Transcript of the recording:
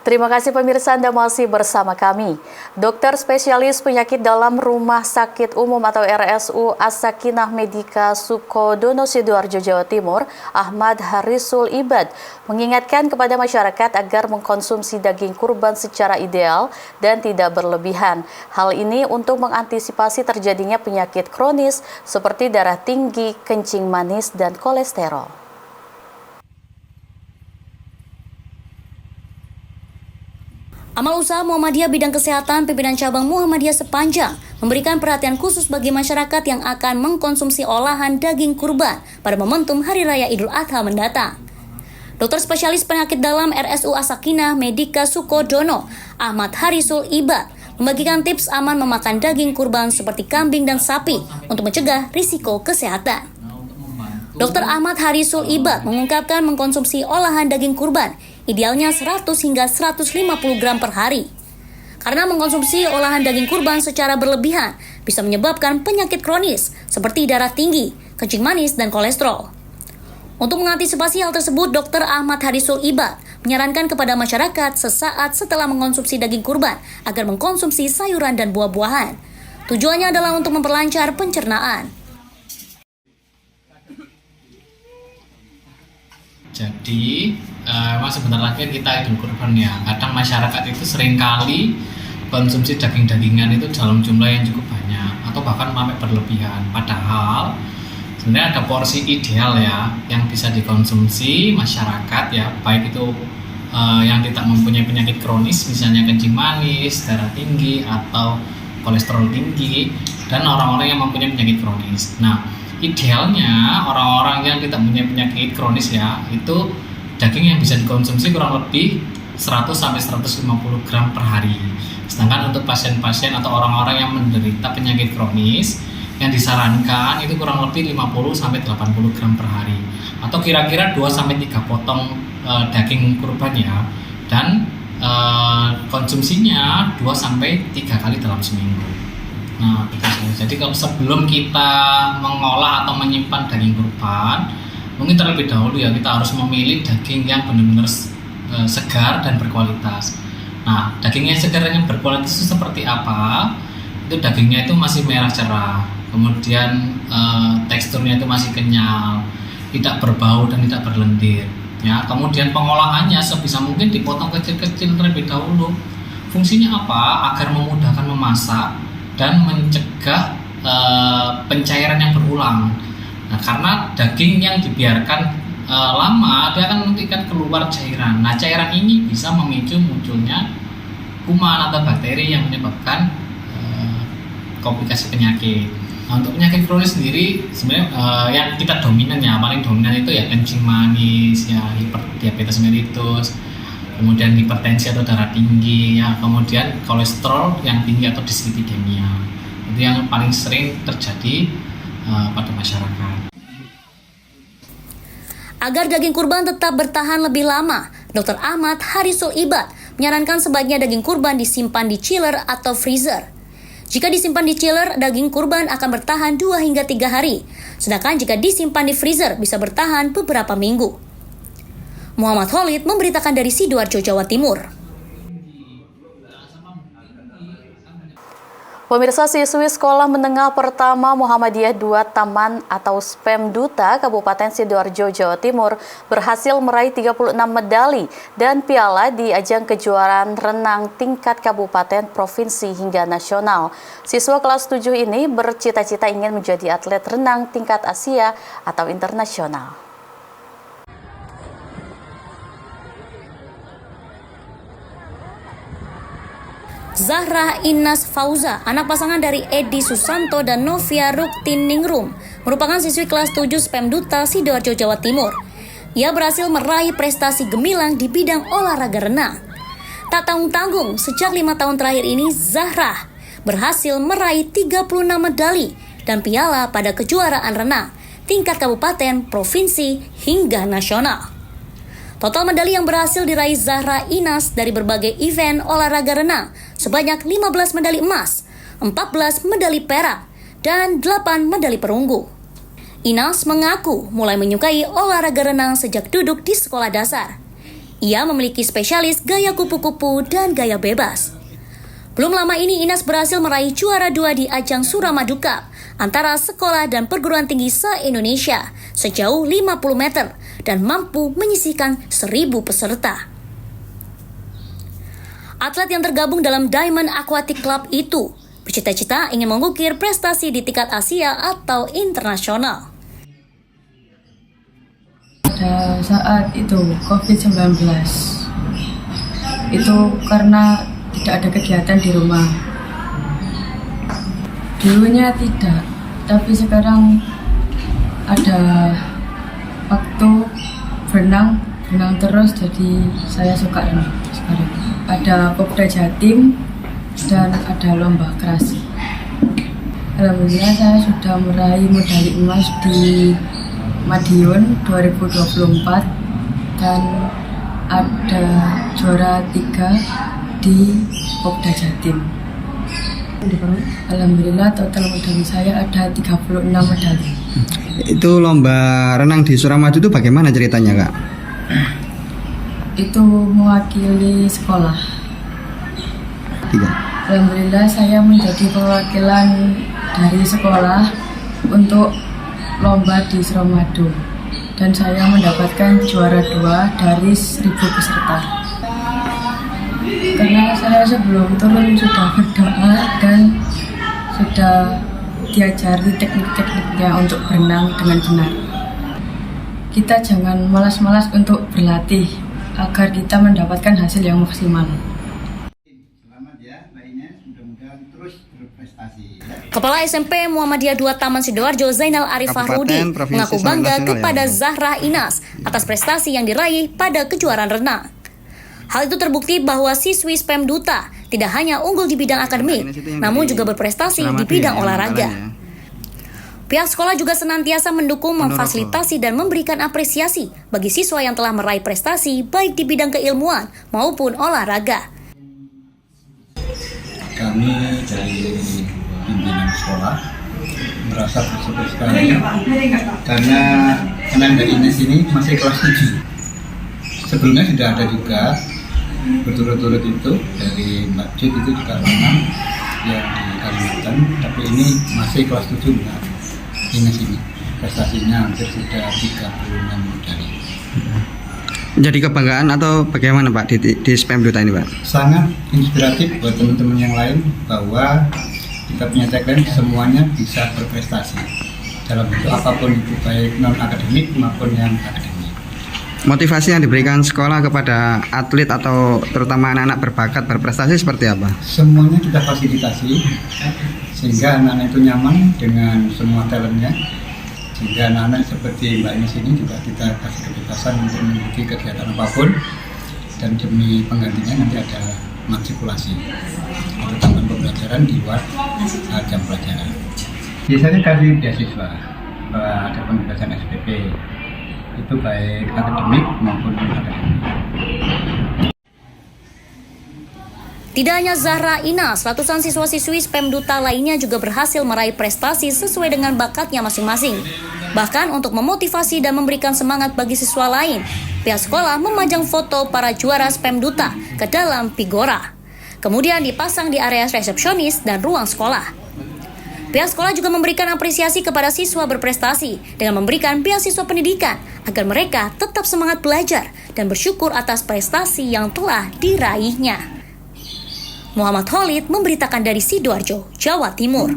Terima kasih pemirsa, Anda masih bersama kami. Dokter spesialis penyakit dalam Rumah Sakit Umum atau RSU As-Sakinah Medika Sukodono Sidoarjo, Jawa Timur, Ahmad Harisul Ibad, mengingatkan kepada masyarakat agar mengkonsumsi daging kurban secara ideal dan tidak berlebihan. Hal ini untuk mengantisipasi terjadinya penyakit kronis seperti darah tinggi, kencing manis, dan kolesterol. Amal Usaha Muhammadiyah Bidang Kesehatan Pimpinan Cabang Muhammadiyah Sepanjang memberikan perhatian khusus bagi masyarakat yang akan mengkonsumsi olahan daging kurban pada momentum Hari Raya Idul Adha mendatang. Dokter spesialis penyakit dalam RSU As-Sakinah Medika Sukodono, Ahmad Harisul Ibad, membagikan tips aman memakan daging kurban seperti kambing dan sapi untuk mencegah risiko kesehatan. Dr. Ahmad Harisul Ibad mengungkapkan mengkonsumsi olahan daging kurban idealnya 100 hingga 150 gram per hari. Karena mengkonsumsi olahan daging kurban secara berlebihan bisa menyebabkan penyakit kronis seperti darah tinggi, kencing manis, dan kolesterol. Untuk mengantisipasi hal tersebut, Dr. Ahmad Harisul Ibad menyarankan kepada masyarakat sesaat setelah mengkonsumsi daging kurban agar mengkonsumsi sayuran dan buah-buahan. Tujuannya adalah untuk memperlancar pencernaan. Jadi, memang sebentar lagi kita Idul Kurban ya. Kadang masyarakat itu seringkali konsumsi daging-dagingan itu dalam jumlah yang cukup banyak atau bahkan sampai berlebihan. Padahal sebenarnya ada porsi ideal ya yang bisa dikonsumsi masyarakat ya, baik itu yang tidak mempunyai penyakit kronis, misalnya kencing manis, darah tinggi, atau kolesterol tinggi, dan orang-orang yang mempunyai penyakit kronis. Nah, idealnya orang-orang yang tidak punya penyakit kronis ya, itu daging yang bisa dikonsumsi kurang lebih 100-150 gram per hari. Sedangkan untuk pasien-pasien atau orang-orang yang menderita penyakit kronis, yang disarankan itu kurang lebih 50-80 gram per hari. Atau kira-kira 2-3 potong daging kurban ya. Dan konsumsinya 2-3 kali dalam seminggu. Nah, jadi kalau sebelum kita mengolah atau menyimpan daging kurban, mungkin terlebih dahulu ya kita harus memilih daging yang benar-benar segar dan berkualitas. Nah, daging yang segar dan yang berkualitas itu seperti apa? Itu dagingnya itu masih merah cerah, kemudian teksturnya itu masih kenyal, tidak berbau dan tidak berlendir. Ya, kemudian pengolahannya sebisa mungkin dipotong kecil-kecil terlebih dahulu. Fungsinya apa? Agar memudahkan memasak dan mencegah pencairan yang berulang. Nah, karena daging yang dibiarkan lama, dia akan nanti kan keluar cairan. Nah, cairan ini bisa memicu munculnya kuman atau bakteri yang menyebabkan komplikasi penyakit. Nah, untuk penyakit kronis sendiri sebenarnya yang kita dominan ya, paling dominan itu ya kencing manis, ya diabetes mellitus, kemudian hipertensi atau darah tinggi, ya, kemudian kolesterol yang tinggi atau dislipidemia. Itu yang paling sering terjadi pada masyarakat. Agar daging kurban tetap bertahan lebih lama, Dr. Ahmad Harisul Ibad menyarankan sebaiknya daging kurban disimpan di chiller atau freezer. Jika disimpan di chiller, daging kurban akan bertahan 2 hingga 3 hari. Sedangkan jika disimpan di freezer bisa bertahan beberapa minggu. Muhammad Khalid memberitakan dari Sidoarjo, Jawa Timur. Pemirsa, siswi Sekolah Menengah Pertama Muhammadiyah 2 Taman atau SPEM Duta Kabupaten Sidoarjo, Jawa Timur berhasil meraih 36 medali dan piala di ajang kejuaraan renang tingkat kabupaten, provinsi, hingga nasional. Siswa kelas 7 ini bercita-cita ingin menjadi atlet renang tingkat Asia atau internasional. Zahra Inas Fauza, anak pasangan dari Edi Susanto dan Novia Ruktiningrum, merupakan siswi kelas 7 SPEM Duta Sidoarjo, Jawa Timur. Ia berhasil meraih prestasi gemilang di bidang olahraga renang. Tak tanggung-tanggung, sejak 5 tahun terakhir ini Zahra berhasil meraih 36 medali dan piala pada kejuaraan renang tingkat kabupaten, provinsi, hingga nasional. Total medali yang berhasil diraih Zahra Inas dari berbagai event olahraga renang sebanyak 15 medali emas, 14 medali perak, dan 8 medali perunggu. Inas mengaku mulai menyukai olahraga renang sejak duduk di sekolah dasar. Ia memiliki spesialis gaya kupu-kupu dan gaya bebas. Belum lama ini Inas berhasil meraih juara 2 di ajang Suramadu Cup antara sekolah dan perguruan tinggi se-Indonesia sejauh 50 meter dan mampu menyisihkan 1.000 peserta. Atlet yang tergabung dalam Diamond Aquatic Club itu bercita-cita ingin mengukir prestasi di tingkat Asia atau internasional. Pada saat itu COVID-19 itu karena tidak ada kegiatan di rumah. Dulunya tidak, tapi sekarang ada waktu berenang terus, jadi saya suka renang sekarang. Ada Popda Jatim dan ada lomba keras. Alhamdulillah saya sudah meraih medali emas di Madiun 2024 dan ada juara 3 di Popda Jatim. Alhamdulillah total medali saya ada 36 medali. Itu lomba renang di Suramadu itu bagaimana ceritanya, Kak? Itu mewakili sekolah. Alhamdulillah saya menjadi perwakilan dari sekolah untuk lomba di Suramadu dan saya mendapatkan juara 2 dari 1.000 peserta. Karena saya sebelum turun sudah berdoa dan sudah diajari teknik-tekniknya untuk berenang dengan benar. Kita jangan malas-malas untuk berlatih agar kita mendapatkan hasil yang maksimal. Selamat ya, lainnya mudah-mudahan terus berprestasi. Kepala SMP Muhammadiyah 2 Taman Sidoarjo Zainal Arif Fahrudi Kabupaten, Provinsi, mengaku bangga nasional kepada ya. Zahra Inas atas prestasi yang diraih pada kejuaraan renang. Hal itu terbukti bahwa siswi SPEM Duta tidak hanya unggul di bidang akademik, namun juga berprestasi di bidang olahraga. Pihak sekolah juga senantiasa mendukung, memfasilitasi, dan memberikan apresiasi bagi siswa yang telah meraih prestasi baik di bidang keilmuan maupun olahraga. Kami dari pimpinan sekolah merasa bersyukur sekali karena anak dari Ines ini masih kelas 7. Sebelumnya sudah ada juga berturut-turut itu dari Mbak Jut itu juga renang yang di Kalimantan, tapi ini masih kelas 7 Mbak Ines ini. Prestasinya hampir sudah 36 medali. Jadi kebanggaan atau bagaimana Pak di SPEM Duta ini, Pak? Sangat inspiratif buat teman-teman yang lain bahwa kita punya tagline semuanya bisa berprestasi dalam bentuk apapun itu, baik non akademik maupun yang akademik. Motivasi yang diberikan sekolah kepada atlet atau terutama anak-anak berbakat berprestasi seperti apa? Semuanya kita fasilitasi sehingga anak-anak itu nyaman dengan semua talentnya, sehingga anak-anak seperti Mbak Ines ini juga kita kasih kebebasan untuk mengikuti kegiatan apapun, dan demi penggantinya nanti ada matrikulasi atau tambahan pembelajaran di luar jam pelajaran. Biasanya kasih beasiswa, ada pembebasan SPP, itu baik akademik maupun non akademik. Tidak hanya Zahra Inas, ratusan siswa-siswi SPEM Duta lainnya juga berhasil meraih prestasi sesuai dengan bakatnya masing-masing. Bahkan untuk memotivasi dan memberikan semangat bagi siswa lain, pihak sekolah memajang foto para juara SPEM Duta ke dalam figura. Kemudian dipasang di area resepsionis dan ruang sekolah. Pihak sekolah juga memberikan apresiasi kepada siswa berprestasi dengan memberikan beasiswa pendidikan agar mereka tetap semangat belajar dan bersyukur atas prestasi yang telah diraihnya. Muhammad Khalid memberitakan dari Sidoarjo, Jawa Timur.